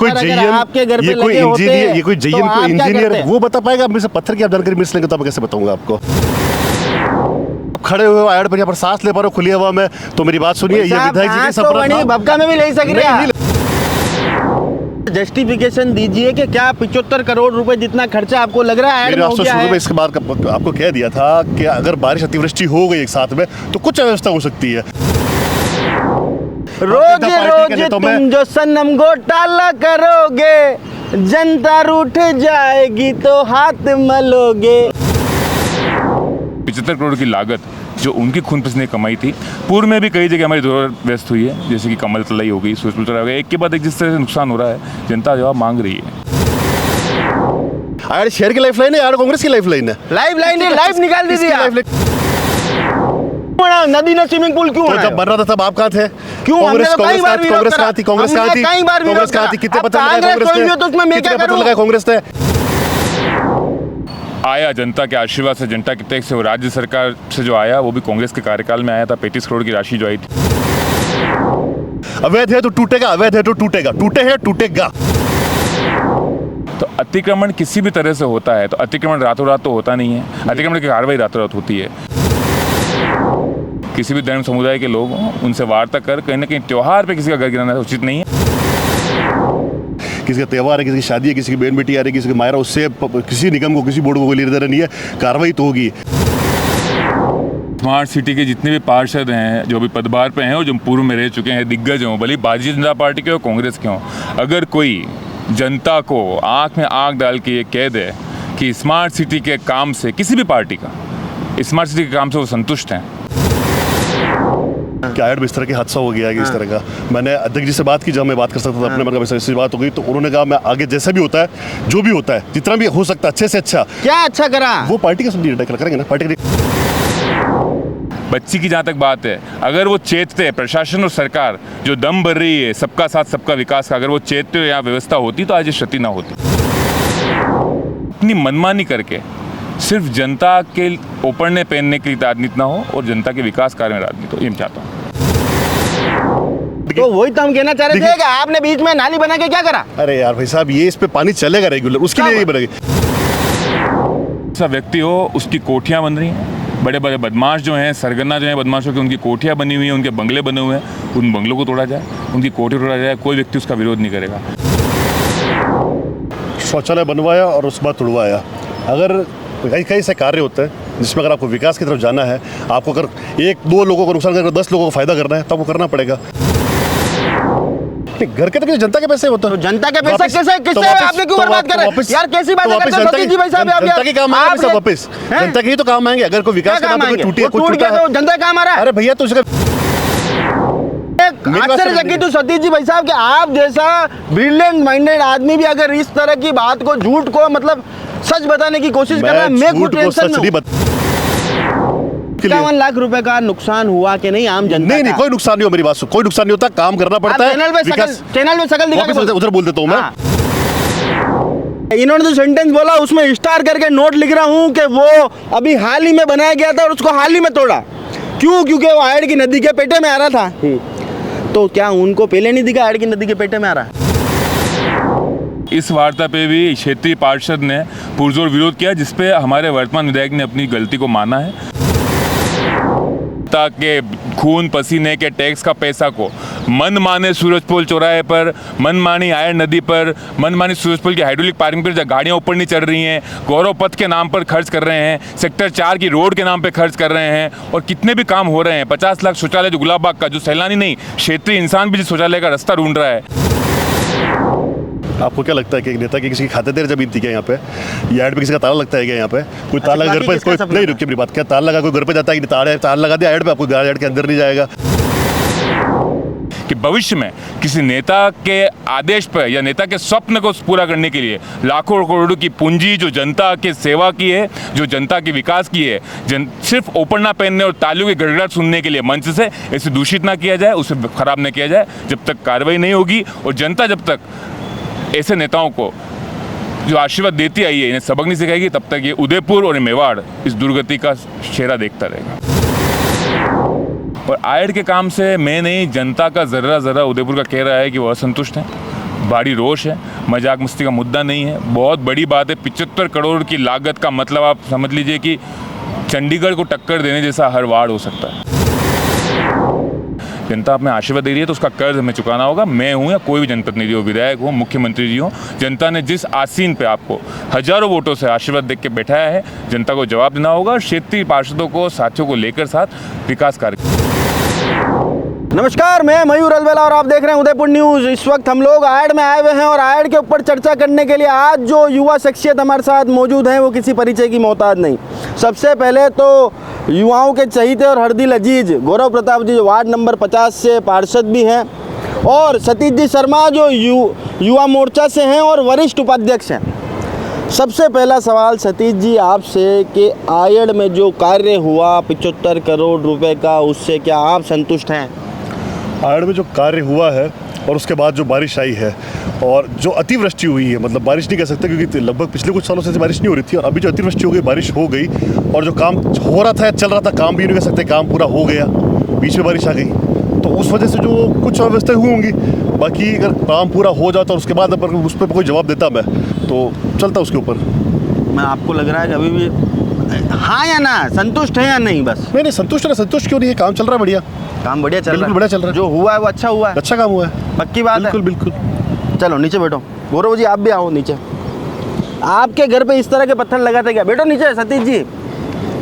कोई जेईएन आपके घर पे ये कोई लगे होते इंजीनियर ये कोई जेईएन तो आप कोई क्या इंजीनियर करते? वो बता पाएगा। मेरे से पत्थर की आप जानकारी मिस लेंगे तो मैं कैसे बताऊंगा आपको। खड़े हुए आड़ पर यहाँ पर सांस ले पा रहे हो खुली हवा में, तो मेरी बात सुनिए। ये विधायक जी की संप्रदाय भपका में भी ले सक रहे नहीं, हैं। जस्टिफिकेशन दीजिए कि क्या 75 करोड़ रुपए जितना खर्चा आपको लग रहा है ऐड में हो गया शुरू में है। इसके बाद आपको कह दिया था कि अगर बारिश अतिवृष्टि हो गई एक साथ में तो कुछ अव्यवस्था हो सकती है। रोज रोज तुम जो सनम घोटाला करोगे, जनता रूठ जाएगी तो हाथ मलोगे। 75 करोड़ की लागत जो उनकी खून पसीने की कमाई थी। पूर्व में भी कई जगह हमारी जरूरत व्यस्त हुई है, जैसे कि कमल तलाई हो गई, सूरजपुर तलाई हो गया। एक के बाद एक जिस तरह से नुकसान हो रहा है, जनता जवाब मांग रही है। आड़ शहर की लाइफ लाइन है, आड़ कांग्रेस की लाइफ लाइन है। लाइफ निकाल दीजिए आप। नदी ने स्विमिंग पूल क्यों तो जब बन रहा था तब आप कहाँ थे? क्यों? कांग्रेस हमने तो कई बार कांग्रेस कहाँ थी? कांग्रेस कहाँ थी? कई बार कांग्रेस कहाँ थी? कितने पत्र लगाए कांग्रेस कांग्रेस ने? तो उसमें मैं क्या कितने पत्र करूं? लगाए कांग्रेस ने? आया जनता के आशीर्वाद से, जनता के टैक्स से, वो राज्य सरकार से जो आया वो भी कांग्रेस के कार्यकाल में आया था। 35 करोड़ की राशि जो आई थी। अवैध है तो टूटेगा, अवैध है तो टूटेगा, टूटे है टूटेगा। तो अतिक्रमण किसी भी तरह से होता है, तो अतिक्रमण रातों रात तो होता नहीं है। अतिक्रमण की कार्रवाई रातों रात होती है। किसी भी धर्म समुदाय के लोग हों, उनसे वार्ता कर कहीं ना कहीं त्योहार पे किसी का घर गिराना उचित नहीं है। किसी का त्यौहार है, किसी की शादी है, किसी की बहन बेटी आ रही है, किसी की मायरा, उससे किसी निगम को, किसी बोर्ड को लेने देना नहीं है। कार्रवाई तो होगी। स्मार्ट सिटी के जितने भी पार्षद हैं, जो भी पदभार पे हैं और जो पूर्व में रह चुके हैं, दिग्गज हों, भले भारतीय जनता पार्टी के हो, कांग्रेस के हों, अगर कोई जनता को आंख में आंख डाल के ये कह दे कि स्मार्ट सिटी के काम से, किसी भी पार्टी का स्मार्ट सिटी के काम से वो संतुष्ट हैं, क्या इस तरह की हादसा हो गया है कि इस तरह का। मैंने अध्यक्ष जी से बात की, जब मैं बात कर सकता था अपने मन का, ऐसी बात हो गई तो उन्होंने कहा मैं आगे जैसा भी होता है, जो भी होता है, जितना भी हो सकता है अच्छे से अच्छा। क्या अच्छा करा? वो पार्टी का सब करेंगे ना, पार्टी का। बच्ची की जहाँ तक बात है, अगर वो चेतते, प्रशासन और सरकार जो दम भर रही है सबका साथ सबका विकास का, अगर वो चेतते यहाँ व्यवस्था होती तो आज ये क्षति ना होती। इतनी मनमानी करके सिर्फ जनता के ओपड़ने पहनने के लिए राजनीति ना हो और जनता के विकास कार्य में राजनीति हो, ये मैं चाहता हूँ। तो वही तो हम कहना चाह रहे थे कि आपने बीच में नाली बना के क्या करा? अरे यार भाई साहब, ये इस पे पानी चलेगा रेगुलर, उसके लिए ये बनेगी। ऐसा व्यक्ति हो, उसकी कोठियाँ बन रही हैं, बड़े बड़े बदमाश जो हैं, सरगना जो हैं बदमाशों की, उनकी कोठियाँ बनी हुई हैं, उनके बंगले बने हुए हैं, उन बंगलों को तोड़ा जाए, उनकी कोठी तोड़ा जाए, कोई व्यक्ति उसका विरोध नहीं करेगा। शौचालय बनवाया और उसके बाद तोड़वाया। अगर कई कई से कार्य होते हैं जिसमें अगर आपको विकास की तरफ जाना है, आपको अगर 1-2 लोगों को नुकसान करके 10 लोगों को फायदा करना है, तो आपको करना पड़ेगा। घर के तो जनता के पैसे होते हैं। तो जनता के पैसे किससे आपने क्यों बर्बाद कर रहे हैं? यार कैसी बात करते हैं जी भाई साहब? जनता के काम आएंगे वापस, जनता के ही तो काम आएंगे। अगर कोई विकास का नाम टूट गया तो जनता का काम आ रहा है। अरे भैया तो उसका आश्चर्यचकित तो सतीश जी भाई साहब कि आप जैसा ब्रिलियंट माइंडेड आदमी भी अगर इस तरह की बात को, झूठ को मतलब सच बताने की कोशिश कर रहा है। मैं खुद टेंशन में 51 लाख रुपए का नुकसान हुआ कि नहीं आम जनता? नहीं, कोई नुकसान नहीं हो, मेरी बात सुन, कोई नुकसान नहीं होता, काम करना पड़ता है। चैनल में सकल दिखा, उधर बोल देता हूँ मैं। इन्होंने जो सेंटेंस बोला उसमें स्टार करके नोट लिख रहा हूँ कि वो अभी हाल ही में बनाया गया था और उसको हाल ही में तोड़ा। क्यों? क्योंकि वो आयड़ की नदी के पेटे में आ रहा था। तो क्या उनको पहले नहीं दिखा आयड़ की नदी के पेटे में आ रहा है? इस वार्ता पे भी क्षेत्रीय पार्षद ने पुरजोर विरोध किया, जिसपे हमारे वर्तमान विधायक ने अपनी गलती को माना है। ताकि खून पसीने के टैक्स का पैसा को मनमाने सूरजपुर चौराहे पर, मनमानी आयड़ नदी पर, मनमानी सूरजपुर की हाइड्रोलिक पार्किंग पर गाड़ियाँ ऊपर नहीं चढ़ रही हैं, गौरव पथ के नाम पर खर्च कर रहे हैं, सेक्टर 4 की रोड के नाम पे खर्च कर रहे हैं, और कितने भी काम हो रहे हैं। 50 लाख शौचालय जो गुलाब बाग का, जो सैलानी नहीं, क्षेत्रीय इंसान भी जिस शौचालय का रास्ता ढूंढ रहा है। आपको क्या लगता है कि नेता की किसी की खातेदार जमीन थी क्या यहाँ पे? यार्ड पे किसी का ताला लगता है क्या यहाँ पे? कोई ताला घर पे कोई नहीं, रुकिए मेरी बात, क्या ताला लगा कोई घर पे जाता है कि ताला लगा दिया यार्ड पे, आपको यार्ड के अंदर नहीं जाएगा? कि भविष्य में किसी नेता के आदेश पर या नेता के स्वप्न को पूरा करने के लिए लाखों करोड़ों की पूंजी जो जनता के सेवा की है, जो जनता के विकास की है, सिर्फ ओपड़ना पहनने और तालियों की गड़गड़ाहट सुनने के लिए मंच से इसे दूषित ना किया जाए, उसे खराब ना किया जाए। जब तक कार्रवाई नहीं होगी और जनता जब तक ऐसे नेताओं को जो आशीर्वाद देती आई है, इन्हें सबक नहीं सिखाएगी, तब तक ये उदयपुर और मेवाड़ इस दुर्गति का चेहरा देखता रहेगा। और आयड़ के काम से मैं नहीं, जनता का जर्रा उदयपुर का कह रहा है कि वो असंतुष्ट है। भारी रोष है, मजाक मस्ती का मुद्दा नहीं है, बहुत बड़ी बात है। 75 करोड़ की लागत का मतलब आप समझ लीजिए कि चंडीगढ़ को टक्कर देने जैसा हर वार्ड हो सकता है। जनता हमें आशीर्वाद दे रही है तो उसका कर्ज हमें चुकाना होगा। मैं हूँ या कोई भी जनप्रतिनिधि हो, विधायक हो, मुख्यमंत्री जी हो, जनता ने जिस आसीन पे आपको हजारों वोटों से आशीर्वाद देख के बैठाया है, जनता को जवाब देना होगा और क्षेत्रीय पार्षदों को, साथियों को लेकर साथ विकास कार्य। नमस्कार, मैं मयूर अलवेला और आप देख रहे हैं उदयपुर न्यूज़। इस वक्त हम लोग आयड में आए हुए हैं और आयड के ऊपर चर्चा करने के लिए आज जो युवा शख्सियत हमारे साथ मौजूद हैं वो किसी परिचय की मोहताज नहीं। सबसे पहले तो युवाओं के चहीते और हरदिल अजीज गौरव प्रताप जी, जो वार्ड नंबर 50 से पार्षद भी हैं, और सतीश जी शर्मा जो युवा मोर्चा से हैं और वरिष्ठ उपाध्यक्ष हैं। सबसे पहला सवाल सतीश जी आपसे कि आयड में जो कार्य हुआ 75 करोड़ रुपए का, उससे क्या आप संतुष्ट हैं? आयड में जो कार्य हुआ है और उसके बाद जो बारिश आई है और जो अतिवृष्टि हुई है, मतलब बारिश नहीं कह सकते क्योंकि लगभग पिछले कुछ सालों से बारिश नहीं हो रही थी, और अभी जो अतिवृष्टि हो गई, बारिश हो गई, और जो काम हो रहा था, चल रहा था, काम भी नहीं कह सकते, काम पूरा हो गया, बीच में बारिश आ गई, तो उस वजह से जो कुछ अव्यवस्थाएं हुई होंगी। बाकी अगर काम पूरा हो जाता और उसके बाद अगर उस पर कोई जवाब देता मैं, तो चलता उसके ऊपर। मैं आपको लग रहा है कि अभी भी हाँ या ना, संतुष्ट है या नहीं? बस नहीं, संतुष्ट है। संतुष्ट क्यों नहीं है? काम चल रहा है बढ़िया, काम बढ़िया चल रहा है, बिल्कुल बढ़िया चल रहा है। जो हुआ है वो अच्छा हुआ है, अच्छा काम हुआ है, पक्की बात है। बिल्कुल बिल्कुल। चलो नीचे बैठो। गौरव जी आप भी आओ नीचे। आपके घर पे इस तरह के पत्थर लगाते क्या? बैठो नीचे। सतीश जी,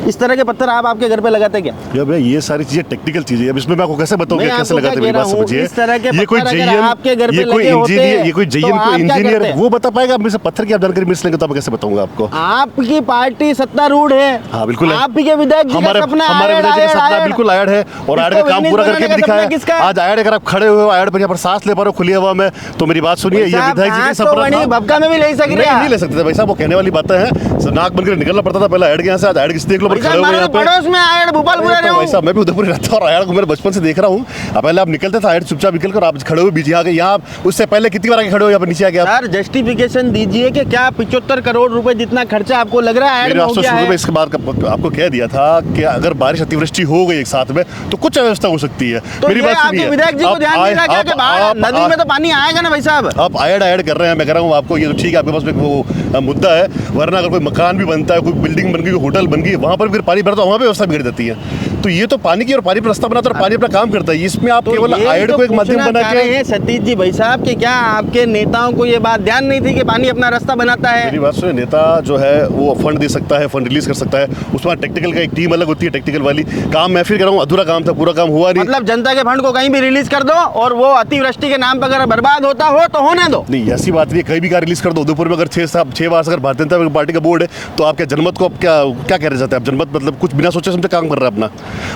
इस तरह के पत्थर आप आपके घर पे लगाते क्या? या भैया ये सारी चीजें टेक्निकल चीजें हैं, अब इसमें मैं आपको कैसे बताऊं क्या कैसे लगाते हैं? मेरी बात समझिए। इस तरह के ये कोई पत्थर अगर जेईएन, आपके घर पे ये कोई लगे होते इंजीनियर, ये कोई तो जेईएन आप कोई क्या इंजीनियर करते? वो बता पाएगा। मेरे से पत्थर की आप जानकारी मिल सकेंगे तो मैं कैसे बताऊंगा आपको? आपकी पार्टी सत्तारूढ़ है। हाँ बिल्कुल है। आप के विधायक जी का सपना हमारे आयड, विधायक जी का आयड, सपना आयड। बिल्कुल आयड है और आयड का इसको काम पूरा बिजनेस करके बनाने का दिखाया सपना किसका है? आज आयड अगर आप खड़े हुए हो, आयड पर यहाँ पर सांस ले पा रहे हो खुली हवा में, तो मेरी बात सुनिए, ये विधायक जी का सपना था। भपका में भी ले सकते हैं? नहीं ले सकते थे भाई साहब, वो कहने वाली बातें हैं। नाक बनकर निकलना पड़ता था पहले आयड के यहाँ से। आज आयड किसी देख लो खड़े हुए यहाँ पे। पड़ोस में आयड भोपाल भाई साहब, मैं भी उधरपुर रहता हूँ और आयड को मेरे बचपन से देख रहा हूँ। पहले आप निकलते थे आयड चुपचाप निकल कर, आप खड़े हुए बीच आ गए यहाँ। उससे पहले कितनी बार आगे खड़े हो यहाँ पर नीचे आ गया? सर जस्टिफिकेशन दीजिए कि क्या 75 करोड़ रुपए जितना खर्चा आपको लग रहा है आयड में हो गया है? इसके बाद आपको कह दिया था कि अगर बारिश अतिवृष्टि हो गई एक साथ में तो कुछ अव्यवस्था हो सकती है। तो मेरी बात सुनिए, विधायक जी को ध्यान नहीं रखा कि बाहर नदी में तो पानी आएगा ना भाई साहब? आप आयड कर रहे हैं, मैं कह रहा हूँ आपको, ये तो ठीक है आपके पास में वो मुद्दा है, वरना अगर कोई मकान भी बनता है, कोई बिल्डिंग बन गई, कोई होटल बन गई, वहाँ पर फिर पानी भरता है, वहाँ पे व्यवस्था बिगड़ जाती है। तो ये तो पानी की और पानी पर रास्ता बनाता है और पानी अपना काम करता है। इसमें आप केवल आयड को एक माध्यम बना के। सतीश जी भाई साहब कि क्या आपके नेताओं को ये बात ध्यान नहीं थी कि पानी अपना रास्ता बनाता है? मेरी बात सुनिए, नेता जो है वो फंड दे सकता है, फंड रिलीज कर सकता है, उसमें टेक्निकल का एक टीम अलग होती है, टेक्निकल वाली। काम मैं फिर कह रहा हूँ अधूरा काम था, पूरा काम हुआ नहीं। मतलब जनता के फंड को कहीं भी रिलीज कर दो और वो अतिवृष्टि के नाम पर अगर बर्बाद होता हो तो होने दो। नहीं, ऐसी बात नहीं है, कहीं भी का रिलीज कर दो। उदयपुर में अगर 6 बार अगर भारतीय जनता पार्टी का बोर्ड है तो आपके जनमत को आप क्या कहना चाहते हैं? आप जनमत मतलब कुछ बिना सोचे समझे काम कर रहा है अपना।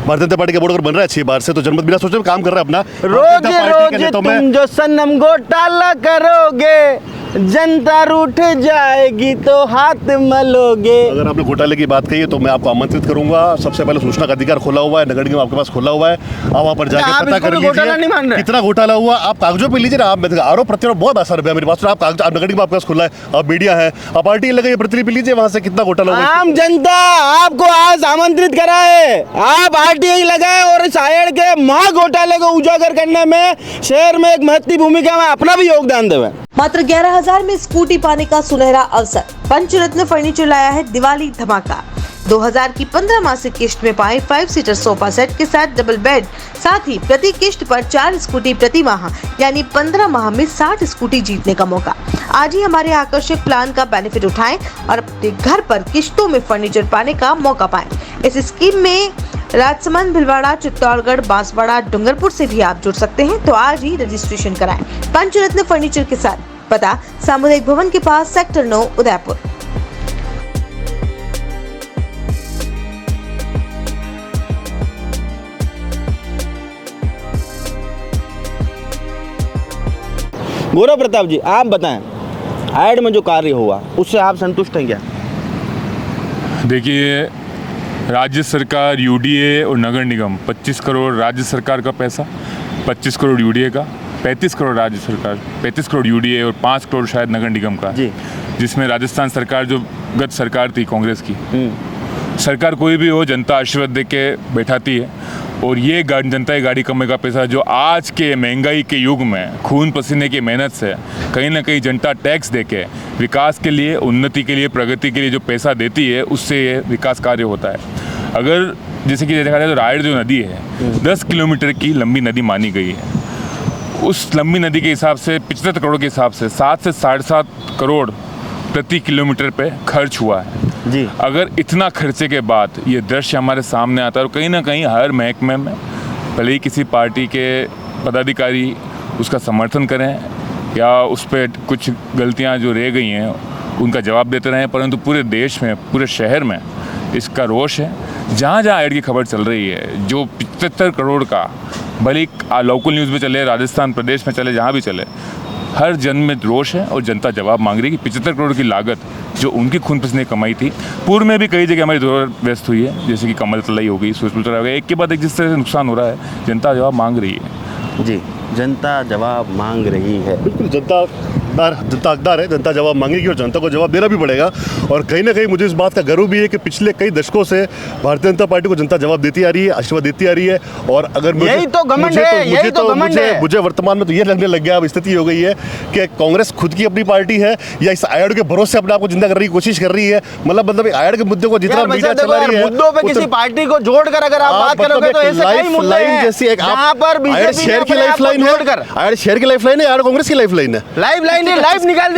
भारतीय जनता पार्टी का बोर्ड अगर बन रहा है 6 बार से, तो जनमत बिना सोचे काम कर रहा है अपना। रोज रोज तुम जो सनम घोटाला करोगे, जनता रूठ जाएगी तो हाथ मलोगे। अगर आपने घोटाले की बात कही है तो मैं आपको आमंत्रित करूंगा। सबसे पहले सूचना का अधिकार खोला हुआ है, नगर निगम आपके पास खोला हुआ है, आप वहाँ पर जाकर पता कर लीजिए कितना घोटाला हुआ। आप कागजों पे लीजिए ना, आप आरोप प्रत्यारोप बहुत आसान है मेरी बात। आप नगर निगम आपके पास खुला है, आप मीडिया है, आप पार्टी लगे प्रतिलिपि लीजिए वहाँ से कितना घोटाला हुआ। आम जनता आपको आज आमंत्रित करा है, आप आरटीआई लगाए और इस आयड के महा घोटाले को उजागर करने में शहर में एक महत्वपूर्ण भूमिका में अपना भी योगदान देवे। मात्र 11,000 में स्कूटी पाने का सुनहरा अवसर। पंचरत्न फर्नीचर लाया है दिवाली धमाका। 2000 की 15 मासिक किश्त में पाए 5 सीटर सोफा सेट के साथ डबल बेड, साथ ही प्रति किश्त पर 4 स्कूटी प्रति माह, यानी 15 माह में 60 स्कूटी जीतने का मौका। आज ही हमारे आकर्षक प्लान का बेनिफिट उठाएं और अपने घर पर किश्तों में फर्नीचर पाने का मौका पाएं। इस स्कीम में राजसमंद, भिलवाड़ा, चित्तौड़गढ़, बांसवाड़ा, डूंगरपुर से भी आप जुड़ सकते हैं। तो आज ही रजिस्ट्रेशन कराएं। पंचरत्न फर्नीचर के साथ, पता सामुदायिक भवन के पास, सेक्टर 9, उदयपुर। गौरव प्रताप जी आप बताएं, आयड में जो कार्य हुआ उससे आप संतुष्ट हैं क्या? देखिए, राज्य सरकार, यूडीए और नगर निगम, 25 करोड़ राज्य सरकार का पैसा, 25 करोड़ यूडीए का, 35 करोड़ राज्य सरकार, 35 करोड़ यूडीए और 5 करोड़ शायद नगर निगम का, जी, जिसमें राजस्थान सरकार जो गत सरकार थी कांग्रेस की, सरकार कोई भी हो, जनता आशीर्वाद दे के बैठाती है। और ये जनता की गाड़ी कमाई का पैसा जो आज के महंगाई के युग में खून पसीने की मेहनत से कहीं ना कहीं जनता टैक्स देके विकास के लिए, उन्नति के लिए, प्रगति के लिए जो पैसा देती है, उससे ये विकास कार्य होता है। अगर जैसे कि देखा जाए तो रायड जो नदी है 10 किलोमीटर की लंबी नदी मानी गई है। उस लंबी नदी के हिसाब से 75 करोड़ के हिसाब से 7 से 7.5 करोड़ प्रति किलोमीटर पे खर्च हुआ है जी। अगर इतना खर्चे के बाद ये दृश्य हमारे सामने आता है और कहीं ना कहीं हर महकमे में भले ही किसी पार्टी के पदाधिकारी उसका समर्थन करें या उस पर कुछ गलतियां जो रह गई हैं उनका जवाब देते रहें, परंतु पूरे देश में, पूरे शहर में इसका रोष है। जहाँ जहाँ ऐड की खबर चल रही है, जो 75 करोड़ का भले ही लोकल न्यूज़ में चले, राजस्थान प्रदेश में चले, जहाँ भी चले, हर जन में रोष है और जनता जवाब मांग रही है कि 75 करोड़ की लागत जो उनकी खून पसीने कमाई थी। पूर्व में भी कई जगह हमारी धरोहर व्यस्त हुई है, जैसे कि कमल तलाई हो गई, सूरजपुर हो गया, एक के बाद एक जिस तरह से नुकसान हो रहा है, जनता जवाब मांग रही है। जी, जनता जवाब मांग रही है। बिल्कुल, जनता हकदार है, जनता जवाब मांगेगी और जनता को जवाब देना भी पड़ेगा। और कहीं ना कहीं मुझे इस बात का गर्व भी है कि पिछले कई दशकों से भारतीय जनता पार्टी को जनता जवाब देती आ रही है, आशीर्वाद देती आ रही है। और अगर यही तो घमंड है, मुझे वर्तमान में तो ये लगने लग गया, अब स्थिति हो गई है कि कांग्रेस खुद की अपनी पार्टी है या इस आयड के भरोसे अपने आप को जिंदा करने की कोशिश कर रही है। मतलब आयड के मुद्दे को जितना मीडिया चला रही है, मुद्दों पे किसी पार्टी को जोड़कर अगर आप बात करोगे तो ऐसे कई मुद्दे हैं जैसी एक जहां पर बीजेपी शहर की लाइफलाइन है, आयड शहर की लाइफलाइन है, आयड कांग्रेस की लाइफलाइन है। लाइफ निकाल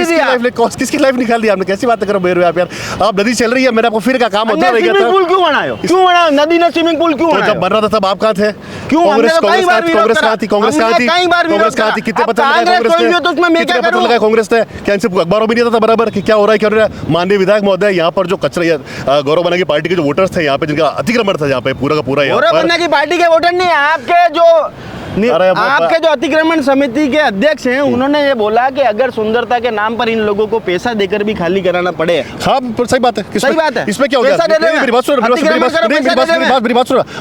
किसकी लाइफ निकाल दी आपने? कैसी बातें करो मेरे आप यार? आप नदी चल रही है, मैंने आपको फिर का काम होता रहेगा। स्विमिंग पूल क्यों बनाया? नदी ने स्विमिंग पूल क्यों बनाया? जब बन रहा था तब आप कहाँ थे? क्यों? कांग्रेस कहाँ थी? कितने पता लगाया कांग्रेस ने? क्या इनसे अखबारों में नहीं आता बराबर कि क्या हो रहा है, क्या हो रहा है? माननीय विधायक महोदय, यहाँ पर जो कचरा गौरव बन्ना की पार्टी के जो वोटर्स थे यहाँ पे, जिनका अतिक्रमण था यहाँ पे पूरा का पूरा, गौरव बन्ना की पार्टी के वोटर नहीं, आपके जो अतिक्रमण समिति के अध्यक्ष हैं, उन्होंने ये बोला कि अगर सुंदरता के नाम पर इन लोगों को पैसा देकर भी खाली कराना पड़े। हाँ, सही बात है। सही बात है। इसमें क्या हो गया? मेरी बात सुनो,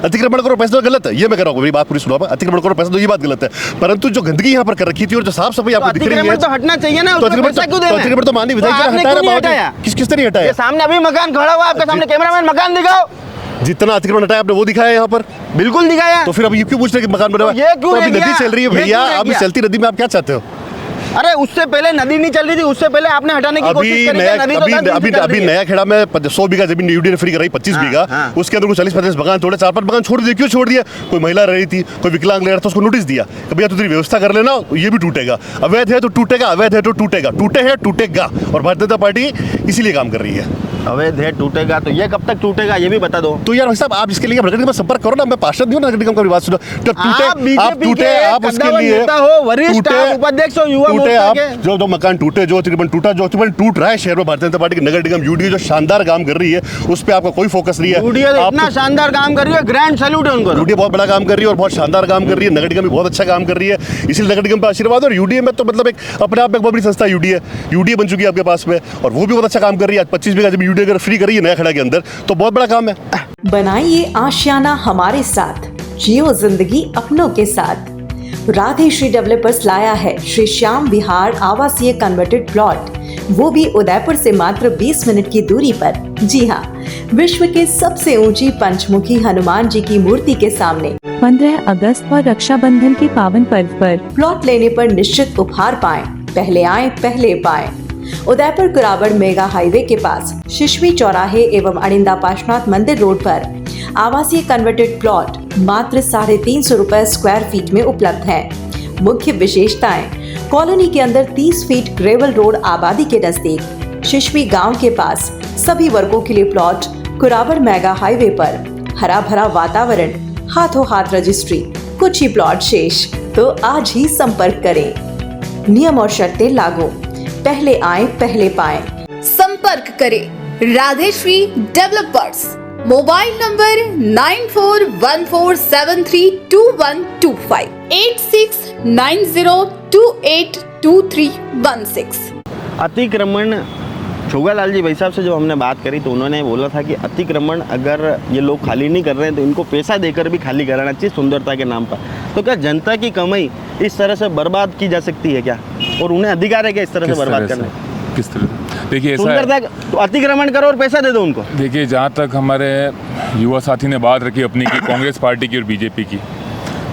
अतिक्रमण करो पैसा दो गलत है, ये मैं कर रहा हूँ। मेरी बात पूरी सुनो, अतिक्रमण करो पैसा दो ये बात गलत है, परंतु जो गंदगी यहाँ पर कर रखी थी और जो साफ सफाई आपको दिख रही है तो हटना चाहिए ना। अतिक्रमण तो माननीय विधायक ने हटाया, किसने नहीं हटाया? सामने अभी मकान खड़ा हुआ, आपके सामने कैमरामैन मकान दिखाओ। जितना अतिक्रमण हटाया आपने वो दिखाया यहाँ पर, बिल्कुल दिखाया। तो फिर अब ये क्यों पूछ रहे कि मकान बना हुआ है? ये क्यों तो अभी नदी चल रही है भैया, अभी चलती नदी में आप क्या चाहते हो? अरे उससे पहले नदी नहीं चल रही थी, उससे पहले आपने हटाने की कोशिश करी। अभी नया खेड़ा में 100 बीघा जमीन यूडी ने फ्री कराई, 25 बीघा, उसके अंदर 40-50 मकान तोड़े, 4-5 मकान छोड़ दिए। क्यों छोड़ दिया? कोई महिला रह रही थी, कोई विकलांग ले रहा था, उसको नोटिस दिया कि भैया तू तेरी व्यवस्था कर लेना, ये भी टूटेगा। अवैध है तो टूटेगा, अवैध है तो टूटेगा, टूटे है टूटेगा। और भारतीय जनता पार्टी इसीलिए काम कर रही है। अवैध है टूटेगा, तो ये कब तक टूटेगा ये भी बता दो। तो यार साहब, आप इसके लिए नगर निगम संपर्क करो ना, मैं पार्षद नहीं हूं, नगर निगम की बात सुनो। जब टूटे आप उसके लिए वरिष्ठ उपाध्यक्ष हो, युवा आप जो मकान टूटे, जो अतिक्रमण टूटा, जो अतिक्रमण टूट रहा है शहर में, भारतीय जनता पार्टी की नगर निगम यूडीए जो शानदार काम कर रही है, उस पर आपका कोई फोकस नहीं है। यूडीए इतना शानदार काम कर रही है, ग्रैंड सैल्यूट है उनको। यूडीए बहुत बड़ा काम कर रही है और बहुत शानदार काम कर रही है, नगर निगम भी बहुत अच्छा काम कर रही है, इसलिए नगर निगम पर आशीर्वाद। और यूडीए में तो मतलब एक अपने आप में बहुत बड़ी संस्था यूडीए बन चुकी है आपके पास में, और वो भी बहुत अच्छा काम कर रही है। 25 बीघा जमीन यूडीए अगर फ्री करी है नया खड़ा के अंदर, तो बहुत बड़ा काम है। बनाइए आशियाना हमारे साथ, जियो जिंदगी अपनों के साथ। राधे श्री डेवलपर्स लाया है श्री श्याम विहार आवासीय कन्वर्टेड प्लॉट, वो भी उदयपुर से मात्र 20 मिनट की दूरी पर। जी हाँ, विश्व के सबसे ऊंची पंचमुखी हनुमान जी की मूर्ति के सामने 15 अगस्त और रक्षाबंधन के पावन पर्व पर प्लॉट लेने पर निश्चित उपहार पाएं। पहले आएं पहले पाएं। उदयपुर कुराबड़ मेगा हाईवे के पास शिशवी चौराहे एवं अड़िंदा पाशनाथ मंदिर रोड पर आवासीय कन्वर्टेड प्लॉट मात्र 350 रुपए स्क्वायर फीट में उपलब्ध है। मुख्य विशेषताएं: कॉलोनी के अंदर 30 फीट ग्रेवल रोड आबादी के नजदीक, शिशवी गांव के पास, सभी वर्गों के लिए प्लॉट, कुराबड़ मेगा हाईवे पर, हरा भरा वातावरण, हाथों हाथ रजिस्ट्री, कुछ ही प्लॉट शेष। तो आज ही संपर्क करें। नियम और शर्तें लागू। पहले आएं पहले पाएं। संपर्क करें राधेश्री डेवलपर्स, मोबाइल नंबर 9414732125, 8690282316। अतिक्रमण, छोगालाल जी भाई साहब से जो हमने बात करी तो उन्होंने बोला था कि अतिक्रमण अगर ये लोग खाली नहीं कर रहे हैं तो इनको पैसा देकर भी खाली कराना चाहिए सुंदरता के नाम पर। तो क्या जनता की कमाई इस तरह से बर्बाद की जा सकती है क्या? और उन्हें अधिकार है क्या इस तरह से बर्बाद करने? किस तरह? देखिए, सुंदरता तो अतिक्रमण करो और पैसा दे दो उनको। देखिए, जहाँ तक हमारे युवा साथी ने बात रखी अपनी की कांग्रेस पार्टी की और बीजेपी की,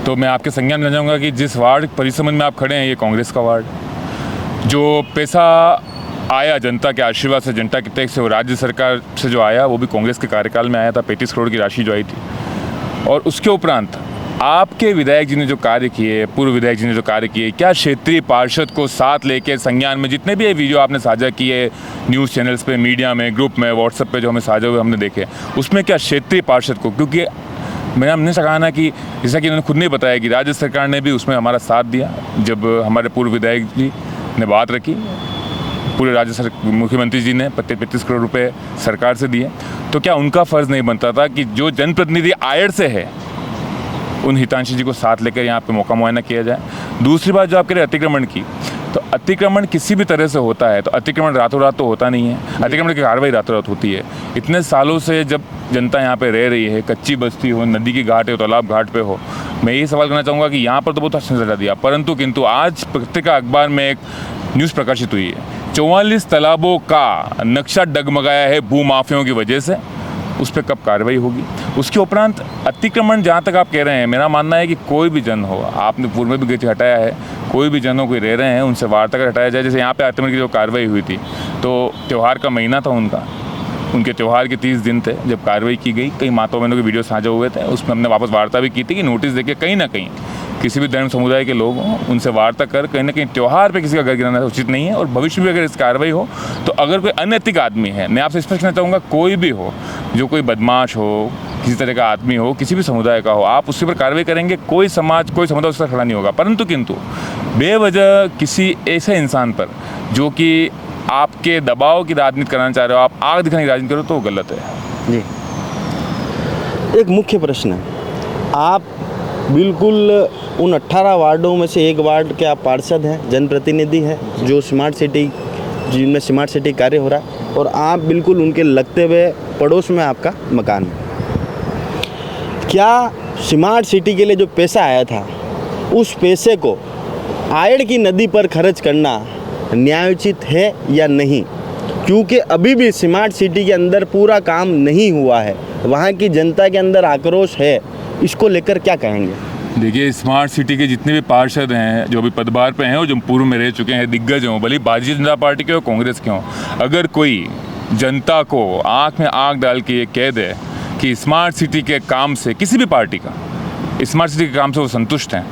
तो मैं आपके संज्ञान में ले जाऊंगा कि जिस वार्ड परिसमन में आप खड़े हैं ये कांग्रेस का वार्ड, जो पैसा आया जनता के आशीर्वाद से, जनता के टैक्स से, वो राज्य सरकार से जो आया वो भी कांग्रेस के कार्यकाल में आया था, 35 करोड़ की राशि जो आई थी। और उसके उपरांत आपके विधायक जी ने जो कार्य किए, पूर्व विधायक जी ने जो कार्य किए, क्या क्षेत्रीय पार्षद को साथ लेके संज्ञान में जितने भी ये वीडियो आपने साझा किए न्यूज़ चैनल्स पे, मीडिया में, ग्रुप में, व्हाट्सएप पे जो हमें साझा हुए हमने देखे, उसमें क्या क्षेत्रीय पार्षद को, क्योंकि मेरा हमने कहा ना कि जैसा कि उन्होंने खुद नहीं बताया कि राज्य सरकार ने भी उसमें हमारा साथ दिया, जब हमारे पूर्व विधायक जी ने बात रखी, पूरे राज्य मुख्यमंत्री जी ने 35 करोड़ रुपए सरकार से दिए, तो क्या उनका फ़र्ज़ नहीं बनता था कि जो जनप्रतिनिधि आयड़ से है उन हितांशी जी को साथ लेकर यहाँ पे मौका मुआयना किया जाए। दूसरी बात जो आप कह रहे अतिक्रमण की, तो अतिक्रमण किसी भी तरह से होता है, तो अतिक्रमण रातों रात तो होता नहीं है, अतिक्रमण की कार्रवाई रातों रात होती है। इतने सालों से जब जनता यहाँ पे रह रही है, कच्ची बस्ती हो, नदी की घाट हो, तालाब घाट पे हो, मैं यही सवाल करना चाहूँगा कि यहाँ पर तो बहुत अच्छा नजर दिया, परंतु किंतु आज पत्रिका अखबार में एक न्यूज़ प्रकाशित हुई है, 44 तालाबों का नक्शा डगमगाया है भूमाफियों की वजह से, उस पर कब कार्रवाई होगी। उसके उपरांत अतिक्रमण जहाँ तक आप कह रहे हैं, मेरा मानना है कि कोई भी जन हो, आपने पूर्व में भी हटाया है, कोई भी जनों कोई रह रहे हैं उनसे वार्ता कर हटाया जाए। जैसे यहाँ पे अतिक्रमण की जो कार्रवाई हुई थी, तो त्यौहार का महीना था उनका, उनके त्यौहार के 30 दिन थे जब कार्रवाई की गई, कई माताओं बहनों के वीडियो साझा हुए थे, उसमें हमने वापस वार्ता भी की थी कि नोटिस देके कहीं ना कहीं किसी भी धर्म समुदाय के लोग हों उनसे वार्ता कर, कहीं ना कहीं त्यौहार पे किसी का घर गिराना उचित नहीं है। और भविष्य में भी अगर इस कार्रवाई हो तो अगर कोई अनैतिक आदमी है, मैं आपसे स्पष्ट करना चाहूँगा, कोई भी हो, जो कोई बदमाश हो, किसी तरह का आदमी हो, किसी भी समुदाय का हो, आप उसके ऊपर कार्रवाई करेंगे, कोई समाज, कोई समुदाय उसका खड़ा नहीं होगा। परंतु किंतु बेवजह किसी ऐसे इंसान पर जो कि आपके दबाव की राजनीति कराना चाह रहे हो, आप आग दिखाने की राजनीति करो, तो वो गलत है। जी, एक मुख्य प्रश्न है, आप बिल्कुल उन 18 वार्डों में से एक वार्ड के आप पार्षद हैं, जनप्रतिनिधि हैं, जो स्मार्ट सिटी, जिनमें स्मार्ट सिटी कार्य हो रहा है, और आप बिल्कुल उनके लगते हुए पड़ोस में आपका मकान है। क्या स्मार्ट सिटी के लिए जो पैसा आया था, उस पैसे को आयड़ की नदी पर खर्च करना न्यायोचित है या नहीं? क्योंकि अभी भी स्मार्ट सिटी के अंदर पूरा काम नहीं हुआ है, वहाँ की जनता के अंदर आक्रोश है, इसको लेकर क्या कहेंगे? देखिए, स्मार्ट सिटी के जितने भी पार्षद हैं, जो अभी पदभार पे हैं और जो पूर्व में रह चुके हैं, दिग्गज हों, भले भारतीय जनता पार्टी के हो, कांग्रेस के हों, अगर कोई जनता को आंख में आंख डाल के ये कह दे कि स्मार्ट सिटी के काम से, किसी भी पार्टी का स्मार्ट सिटी के काम से वो संतुष्ट हैं,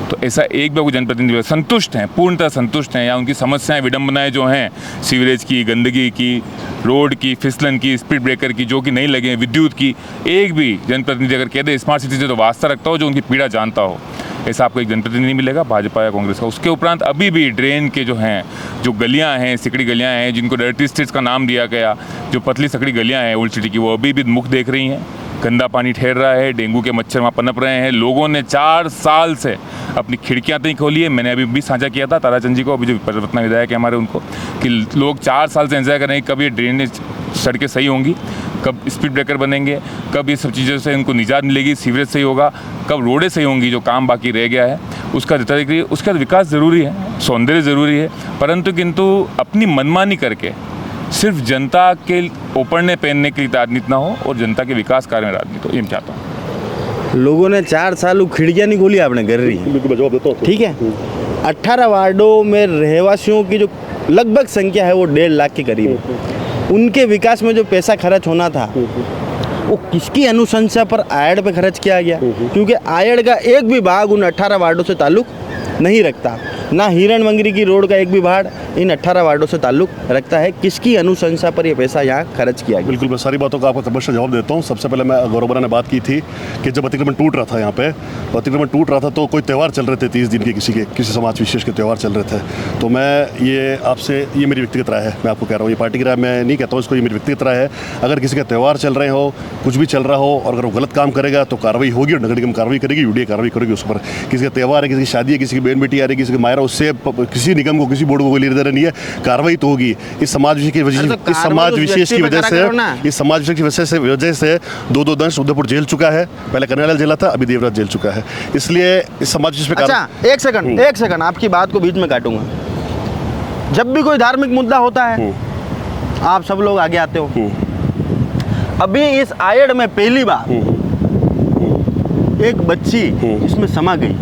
तो ऐसा एक भी जनप्रतिनिधि संतुष्ट हैं, पूर्णतः संतुष्ट हैं, या उनकी समस्याएं, विडंबनाएं जो हैं, सीवरेज की, गंदगी की, रोड की, फिसलन की, स्पीड ब्रेकर की, जो कि नहीं लगे हैं, विद्युत की, एक भी जनप्रतिनिधि अगर कह दे स्मार्ट सिटी से तो वास्ता रखता हो, जो उनकी पीड़ा जानता हो, ऐसा आपको एक जनप्रतिनिधि मिलेगा भाजपा या कांग्रेस का। उसके उपरांत अभी भी ड्रेन के जो हैं, जो गलियां हैं, सिकड़ी गलियां हैं, जिनको डर्टी स्ट्रीट्स का नाम दिया गया, जो पतली सकड़ी गलियां हैं ओल्ड सिटी की, वो अभी भी मुख देख रही हैं, गंदा पानी ठहर रहा है, डेंगू के मच्छर वहाँ पनप रहे हैं। लोगों ने 4 साल से अपनी खिड़कियाँ नहीं खोली है। मैंने अभी भी साझा किया था ताराचंद जी को, अभी जो परिवर्तन विधायक है हमारे, उनको, कि लोग 4 साल से इंतजार कर रहे हैं कब ये ड्रेनेज सड़कें सही होंगी, कब स्पीड ब्रेकर बनेंगे, कब ये सब चीज़ों से इनको निजात मिलेगी, सीवरेज सही होगा, कब रोडें सही होंगी, जो काम बाकी रह गया है उसका विकास ज़रूरी है, सौंदर्य ज़रूरी है, परंतु किंतु अपनी मनमानी करके सिर्फ जनता के ओपड़ने पहनने की राजनीति ना हो और जनता के विकास कार्य में राजनीति हो, ये मैं चाहता हूँ। लोगों ने 4 साल खिड़कियाँ नहीं खोली, आपने कर रही है, बिल्कुल मैं जवाब देता हूँ। ठीक है। 18 वार्डों में रहवासियों की जो लगभग संख्या है वो 1.5 लाख के करीब है। उनके विकास में जो पैसा खर्च होना था वो किसकी अनुशंसा पर आयड़ पे खर्च किया गया? क्योंकि आयड़ का एक भी भाग उन 18 वार्डों से ताल्लुक नहीं रखता, ना हिरण मंगरी की रोड का एक भी भाग इन 18 वार्डों से ताल्लुक रखता है। किसकी अनुशंसा पर यह पैसा यहाँ खर्च किया गया? बिल्कुल, मैं सारी बातों का आपको तबश्शा जवाब देता हूँ। सबसे पहले मैं गौरव ने बात की थी कि जब अतिक्रमण टूट रहा था यहाँ पे, अतिक्रमण टूट रहा था तो कोई त्यौहार चल रहे थे 30 दिन के, किसी समाज विशेष के त्यौहार चल रहे थे। तो मैं ये आपसे, ये मेरी व्यक्तिगत राय है, मैं आपको कह रहा हूँ, ये पार्टी की राय मैं नहीं कहता हूँ इसको, ये मेरी व्यक्तिगत राय है। अगर किसी का त्यौहार चल रहे हो, कुछ भी चल रहा हो, और अगर वो गलत काम करेगा तो कार्रवाई होगी, और नगर निगम कार्रवाई करेगी, यूडीए कार्रवाई करेगी उस पर। किसी का त्यौहार है, किसी की शादी है, किसी की बहन बेटी आ रही है, किसी का मायरा, उससे किसी निगम को, किसी बोर्ड को कोई लेना देना नहीं है, कार्रवाई तो होगी। इस समाज विशेष की वजह से, इस समाज विशेष की वजह से 2 दंश उदयपुर जेल चुका है, पहले कन्हैयालाल जेला था, अभी देवराज जेल चुका है। इसलिए इस समाज विशेष पे अच्छा, एक सेकंड आपकी बात को बीच में काटूंगा। जब भी कोई धार्मिक मुद्दा होता है आप सब लोग आगे आते हो। अभी इस आयड में पहली बार एक बच्ची इसमें समा गई,